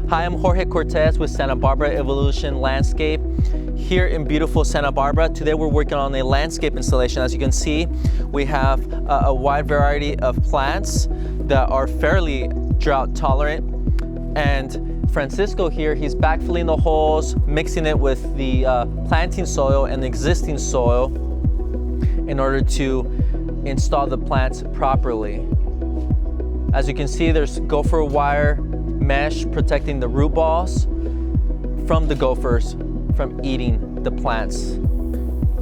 Hi, I'm Jorge Cortez with Santa Barbara Evolution Landscape here in beautiful Santa Barbara. Today we're working on a landscape installation. As you can see, we have a wide variety of plants that are fairly drought tolerant. And Francisco here, he's backfilling the holes, mixing it with the planting soil and existing soil in order to install the plants properly. As you can see, there's gopher wire mesh protecting the root balls from the gophers from eating the plants.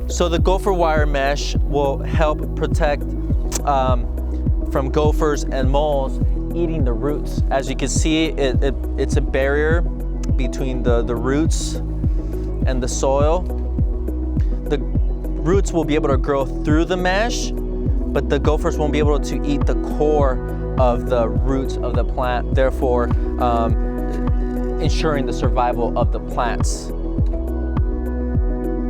So the gopher wire mesh will help protect from gophers and moles eating the roots. As you can see, it's a barrier between the roots and the soil. The roots will be able to grow through the mesh, but the gophers won't be able to eat the core of the roots of the plant, therefore ensuring the survival of the plants.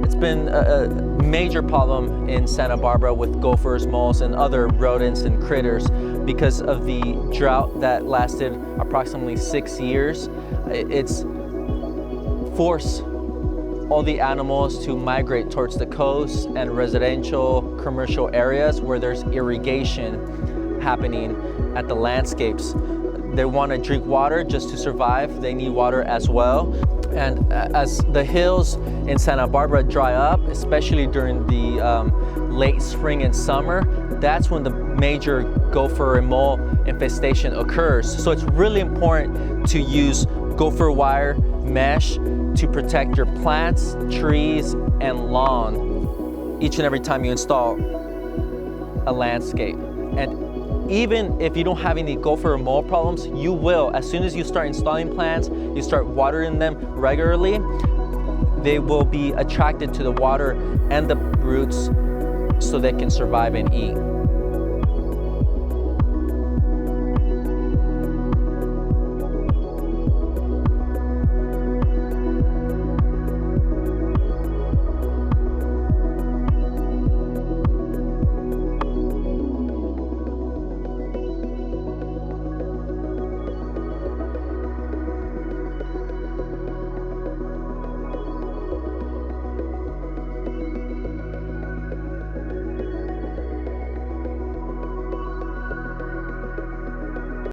It's been a major problem in Santa Barbara with gophers, moles, and other rodents and critters because of the drought that lasted approximately 6 years. It's forced all the animals to migrate towards the coast and residential commercial areas where there's irrigation happening at the landscapes. They want to drink water just to survive. They need water as well. And as the hills in Santa Barbara dry up, especially during the late spring and summer, that's when the major gopher and mole infestation occurs. So it's really important to use gopher wire mesh to protect your plants, trees, and lawn each and every time you install a landscape. And even if you don't have any gopher or mole problems, you will. As soon as you start installing plants, you start watering them regularly, they will be attracted to the water and the roots so they can survive and eat.